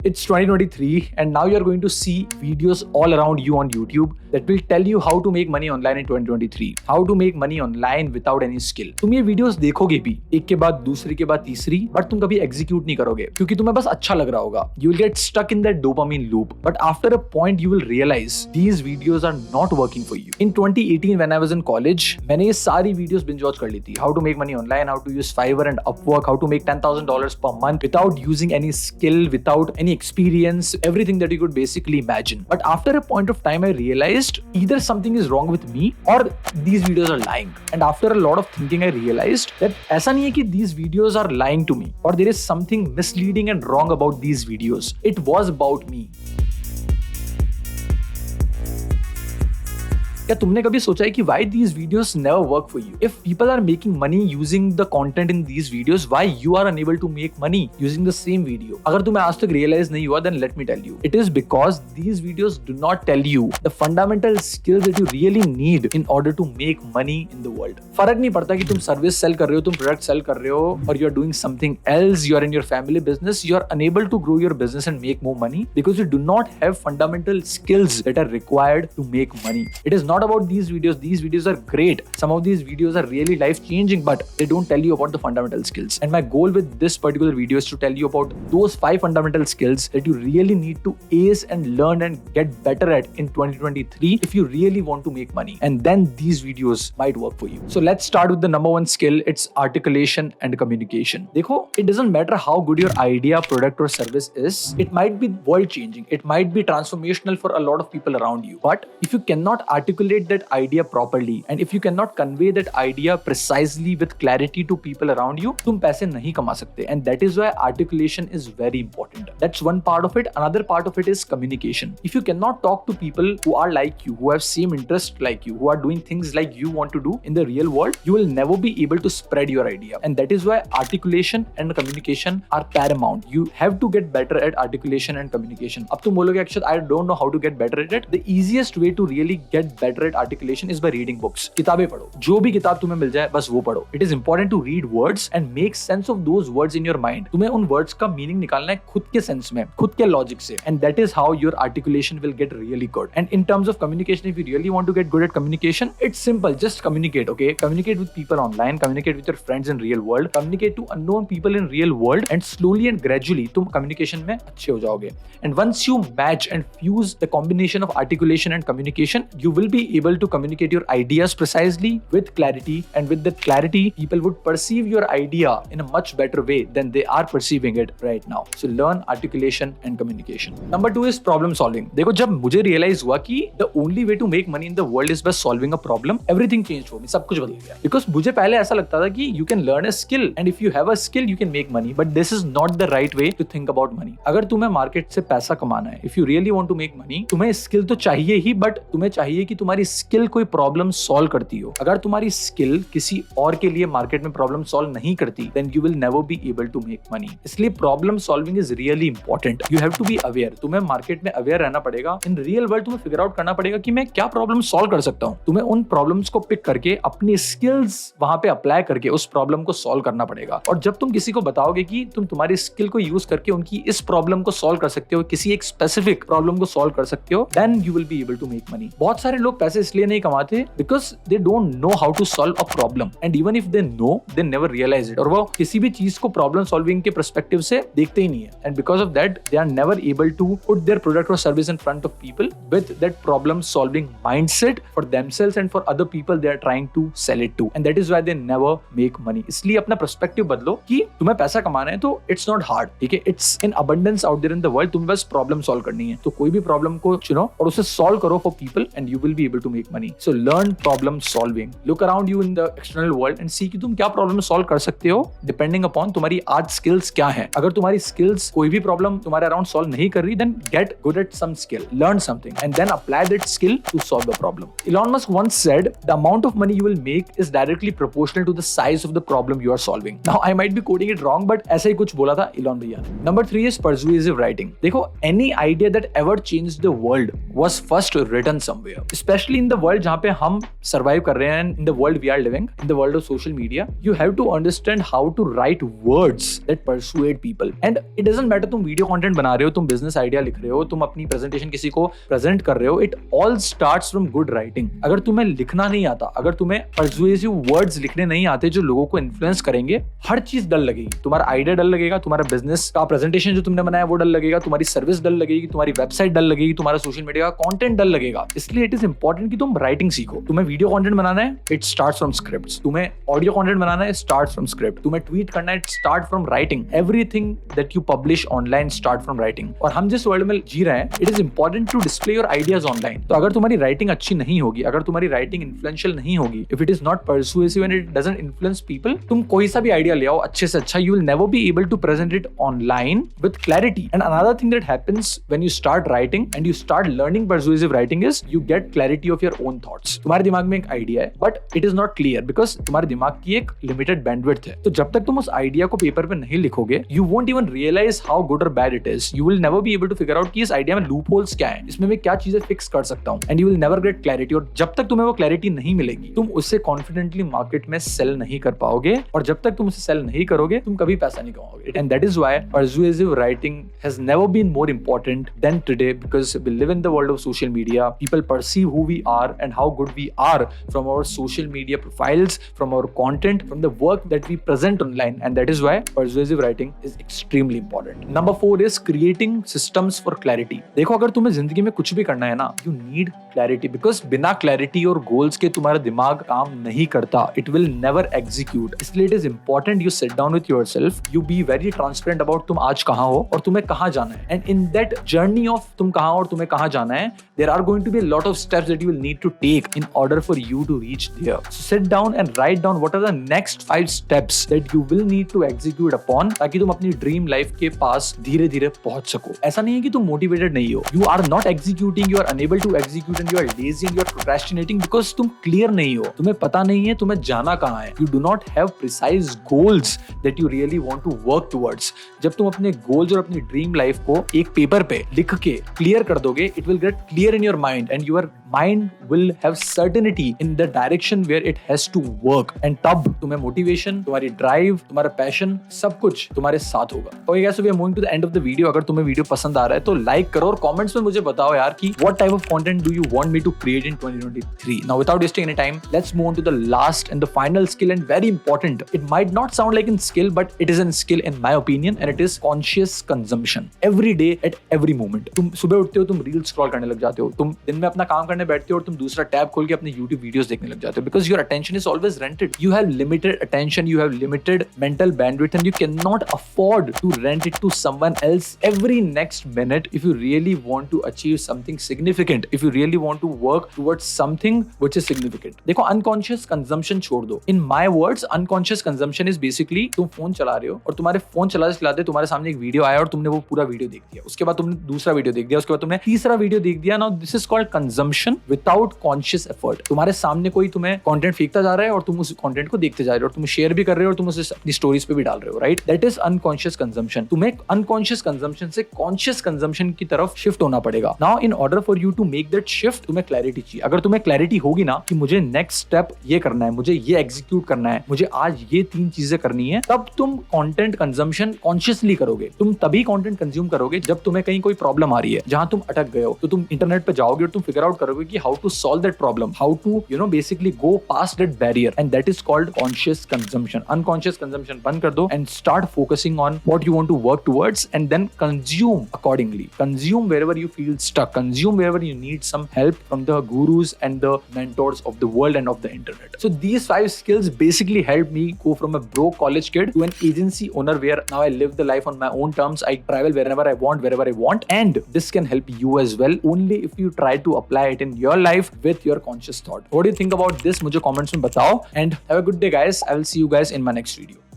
It's 2023 and now you're going to see videos all around you on YouTube that will tell you how to make money online in 2023. How to make money online without any skill. तुम ये videos देखोगे भी एक के बाद दूसरी के बाद तीसरी, बट तुम कभी एग्जीक्यूट नहीं करोगे क्योंकि तुम्हें बस अच्छा लग रहा होगा. You will get stuck in that dopamine loop. But after a point you will realize these videos are not working for you. In 2018 when I was in college, मैंने ये सारी वीडियोस binge watch कर ली थी. How to make money online, how to use Fiverr and Upwork, how to make $10,000 per month without using any skill, without any experience, everything that you could basically imagine. But after a point of time, I realized either something is wrong with me or these videos are lying. And after a lot of thinking, I realized that ऐसा नहीं है कि these videos are lying to me or there is something misleading and wrong about these videos. It was about me. क्या तुमने कभी सोचा है कि why these videos never work for you? If people are making money using the content in these videos, why you are unable to make money using the same video? अगर तुम्हें आज तक realize नहीं हुआ, then let me tell you. It is because these videos do not tell you the fundamental skills that you really need in order to make money in the world. फर्क नहीं पड़ता कि तुम सर्विस सेल कर रहे हो, तुम product cell कर रहे हो, or you are doing something else, you are in your family business, you are unable to grow your business and make more money because you do not have fundamental skills that are required to make money. It is not about these videos. These videos are great. Some of these videos are really life changing, but they don't tell you about the fundamental skills. And my goal with this particular video is to tell you about those 5 fundamental skills that you really need to ace and learn and get better at in 2023 if you really want to make money. And then these videos might work for you. So let's start with the number 1 skill. It's articulation and communication. देखो, it doesn't matter how good your idea, product or service is. It might be world changing. It might be transformational for a lot of people around you. But if you cannot articulate that idea properly and if you cannot convey that idea precisely with clarity to people around you, तुम पैसे नहीं कमा सकते. And that is why articulation is very important. That's one part of it. Another part of it is communication. If you cannot talk to people who are like you, who have same interest like you, who are doing things like you want to do in the real world, you will never be able to spread your idea. And that is why articulation and communication are paramount. You have to get better at articulation and communication. अब तुम बोलोगे अक्षत, I don't know how to get better at it. The easiest way to really get better at articulation is by reading books. किताबें पढ़ो. जो भी किताब तुम्हें मिल जाए बस वो पढ़ो. It is important to read words and make sense of those words in your mind. तुम्हें उन words का meaning निकालना है खुद के sense में, खुद के logic से. And that is how your articulation will get really good. And in terms of communication, if you really want to get good at communication, it's simple. Just communicate, okay? Communicate with people online, communicate with your friends in real world, communicate to unknown people in real world, and slowly and gradually तुम communication में अच्छे हो जाओगे. And once you match and fuse the combination of articulation and communication, you will be able to communicate your ideas precisely with clarity, and with that clarity people would perceive your idea in a much better way than they are perceiving it right now. So learn articulation and communication. Number 2 is problem solving. देखो, जब मुझे realize हुआ कि the only way to make money in the world is by solving a problem, everything changed for me. सब कुछ बदल गया. Because मुझे पहले ऐसा लगता था कि you can learn a skill and if you have a skill you can make money, but this is not the right way to think about money. अगर तुम्हें मार्केट से पैसा कमाना है, if you really want to make money, तुम्हें skill तो चाहिए ही, but तुम्हें चाहिए कि तुम्हारी स्किल कोई प्रॉब्लम सॉल्व करती हो. अगर तुम्हारी स्किल किसी और के लिए मार्केट में प्रॉब्लम सॉल्व नहीं करती, then you will never be able to make money. इसलिए problem solving is really important. You have to be aware. तुम्हें मार्केट में अवेयर रहना पड़ेगा. इन रियल वर्ल्ड तुम्हें फिगर आउट करना पड़ेगा कि मैं क्या प्रॉब्लम सॉल्व कर सकता हूँ. तुम्हें उन प्रॉब्लम्स को पिक करके अपनी स्किल्स वहां पे अप्लाई करके उस प्रॉब्लम को सॉल्व करना पड़ेगा. और जब तुम किसी को बताओगे कि तुम तुम्हारी स्किल को यूज करके उनकी इस प्रॉब्लम को सॉल्व कर सकते हो, किसी एक स्पेसिफिक प्रॉब्लम को सॉल्व कर सकते हो, then you will be able to make money. बहुत सारे लोग पैसे इसलिए नहीं कमाते because they don't know how to solve a problem, and even if they know, they never realize it. और वो किसी भी चीज को प्रॉब्लम सॉल्विंग के पर्सपेक्टिव से देखते ही नहीं है. And because of that, they are never able to put their product or service in front of people with that problem solving mindset for themselves and for other people they are trying to sell it to. And that is why they never make money. इसलिए अपना perspective बदलो कि तुम्हें पैसा कमाना है तो it's not hard, ठीक है? It's in abundance out there in the world. तुम्हें बस प्रॉब्लम सॉल्व करनी है. तो कोई भी प्रॉब्लम को चुनो और उसे सॉल्व करो for people and you will be able to make money. So learn problem solving. Look around you in the external world and see कि तुम क्या प्रॉब्लम सॉल्व कर सकते हो depending upon तुम्हारी आज स्किल्स क्या है. अगर तुम्हारी स्किल्स कोई भी प्रॉब्लम तुम्हारे अराउंड सॉल्व नहीं कर रही, then get good at some skill, learn something and then apply that skill to solve the problem. Elon Musk once said the amount of money you will make is directly proportional to the size of the problem you are solving. Now I might be quoting it wrong, but ऐसा ही कुछ बोला था Elon भैया ने. Number 3 is persuasive writing. देखो, any idea that ever changed the world was first written somewhere. Especially especially in the world जहाँ पे हम सर्वाइव कर रहे हैं, in the world we are living, in the world of social media, you have to understand how to write words that persuade people. And it doesn't matter तुम video content बना रहे हो, तुम बिजनेस आइडिया लिख रहे हो, तुम अपनी प्रेजेंटेशन किसी को प्रेजेंट कर रहे हो, it all starts from good writing. अगर तुम्हें लिखना नहीं आता, अगर तुम्हें परसुएसिव वर्ड्स लिखने नहीं आते जो लोगों को इन्फ्लुएंस करेंगे, हर चीज डल लगेगी. तुम्हारा आइडिया डल लगेगा, तुम्हारा बिजनेस का प्रेजेंटेशन जो तुमने बनाया वो डल लगेगा, तुम्हारी सर्विस डल लगेगी, तुम्हारी वेबसाइट डल लगेगी, तुम्हारा सोशल मीडिया का कंटेंट डल लगेगा. इसलिए इट इज इंपॉर्टेंट कि तुम राइटिंग सीखो. तुम्हें वीडियो कंटेंट बनाना है, इट स्टार्ट्स फ्रॉम स्क्रिप्ट्स. तुम्हें ऑडियो कंटेंट बनाना है, स्टार्ट्स फ्रॉम स्क्रिप्ट. तुम्हें ट्वीट करना है, start from writing. Everything that you publish online start from writing. और हम जिस वर्ल्ड में जी रहे हैं, it is important to display your ideas online. तो अगर तुम्हारी राइटिंग अच्छी नहीं होगी, अगर तुम्हारी राइटिंग इन्फ्लुएंशियल नहीं होगी, if it is not persuasive and it doesn't influence people, तुम कोई सा भी आइडिया ले आओ अच्छे से अच्छा, you will never be able to present it online with clarity. And another thing that happens when you start writing and you start learning persuasive writing is you get clarity of your own thoughts. तुम्हारे दिमाग में एक idea है, but it is not clear because तुम्हारे दिमाग की एक limited bandwidth है. तो जब तक तुम उस आइडिया को पेपर पे नहीं लिखोगे, you won't even realize how good or bad it is. You will never be able to figure out कि इस आइडिया में लूप होल्स क्या है, इसमें मैं क्या चीजें फिक्स कर सकता हूँ. And you will never get clarity. और जब तक तुम्हें वो क्लैरिटी नहीं मिलेगी, तुम उससे कॉन्फिडेंटली मार्केट में सेल नहीं कर पाओगे. और जब तक तुम उसे सेल नहीं करोगे, तुम कभी पैसा नहीं कमाओगे. And that is why persuasive writing has never been more important than today, because we live in the world of social media. People perceive who we are and how good we are from our social media profiles, from our content, from the work that we present online, and that is why persuasive writing is extremely important. Number 4 is creating systems for clarity. देखो, अगर तुम्हें जिंदगी में कुछ भी करना है ना, you need clarity, because बिना clarity और goals के तुम्हारा दिमाग काम नहीं करता. It will never execute. इसलिए it is important you sit down with yourself, you be very transparent about तुम आज कहाँ हो और तुम्हें कहाँ जाना है. And in that journey of तुम कहाँ और तुम्हें कहाँ जाना है, there are going to be a lot of steps that you will need to take in order for you to reach there. So sit down and write down what are the next 5 steps that you will need to execute upon, ताकि तुम अपनी dream life के पास धीरे धीरे पहुंच सको. ऐसा नहीं है कि तुम मोटिवेटेड नहीं हो. You are not executing, you are unable to execute and you are lazy and you are procrastinating because तुम क्लियर नहीं हो, तुम्हें पता नहीं है तुम्हें जाना कहाँ है. You do not have precise goals that you really want to work towards. जब तुम अपने गोल्स और अपनी ड्रीम लाइफ को एक पेपर पे लिख के क्लियर कर दोगे, it will get clear in your mind and your mind will have certainty in the direction where it has to work. And तब तुम्हें मोटिवेशन, तुम्हारी ड्राइव, तुम्हारा पैशन, सब कुछ तुम्हारे साथ होगा. Okay guys, so we are moving to the end of the video. अगर तुम्हें वीडियो पसंद आ रहा है तो लाइक करो और कमेंट्स में मुझे बताओ यार कि what type of content do you want me to create in 2023. Now without wasting any time, let's move on to the last and the final skill, and very important. It might not sound like in skill, but it is an skill in my opinion, and it is conscious consumption. Every day at every moment. तुम सुबह उठते हो, तुम reel scroll करने लग जाते हो, तुम दिन में अपना काम करने बैठते हो और तुम दूसरा टैब खोल के अपने YouTube वीडियोस देखने लग जाते हो, because your attention is always rented. You have limited attention, you have limited mental bandwidth, and you cannot afford to rent it to someone else every next minute if you really want to achieve something significant, if you really want to work towards something which is significant. देखो, unconscious consumption छोड़ दो. In my words, unconscious consumption is basically तुम phone चला रहे हो और तुम्हारे phone चलाते तुम्हारे सामने एक वीडियो आया और तुमने वो पूरा वीडियो देख दिया. उसके बाद तुमने दूसरा वीडियो देख दिया, उसके बाद तुमने तीसरा वीडियो देख दिया. Now this is called consumption without conscious effort. तुम्हारे सामने कोई तुम्हें कंटेंट फेंकता जा रहा है और तुम उस कंटेंट को देखते जा रहे हो और तुम शेयर भी कर रहे हो और तुम उसे अपनी स्टोरीज पे भी डाल रहे हो, right? That is unconscious consumption. तुम्हें अनकॉन्शियस कंजम्पशन से कॉन्शियस कंजम्पशन की तरफ शिफ्ट होना पड़ेगा. Now in order for you to make that shift, तुम्हें क्लैरिटी चाहिए. अगर तुम्हें क्लैरिटी होगी ना कि मुझे नेक्स्ट स्टेप ये करना है, मुझे ये एग्जीक्यूट करना है, मुझे आज ये 3 चीजें करनी है, तब तुम कंटेंट कंजम्पशन कॉन्शियसली करोगे. तुम तभी कंटेंट कंज्यूम करोगे जब तुम्हें कहीं कोई प्रॉब्लम आ रही है, जहां तुम अटक गए हो, तो तुम इंटरनेट पे जाओगे और तुम फिगर आउट करोगे कि how to solve that problem, how to basically go past that barrier, and that is called conscious consumption. Unconscious consumption बंद कर दो and start focusing on what you want to work towards, and then consume accordingly. Consume wherever you feel stuck. Consume wherever you need some help from the gurus and the mentors of the world and of the internet. So these 5 skills basically helped me go from a broke college kid to an agency owner where now I live the life on my own terms. I travel wherever I want, wherever I want, and this can help you as well, only if you try to apply it in your life with your conscious thought. What do you think about this? मुझे comments में बताओ, and have a good day guys. I will see you guys in my next video.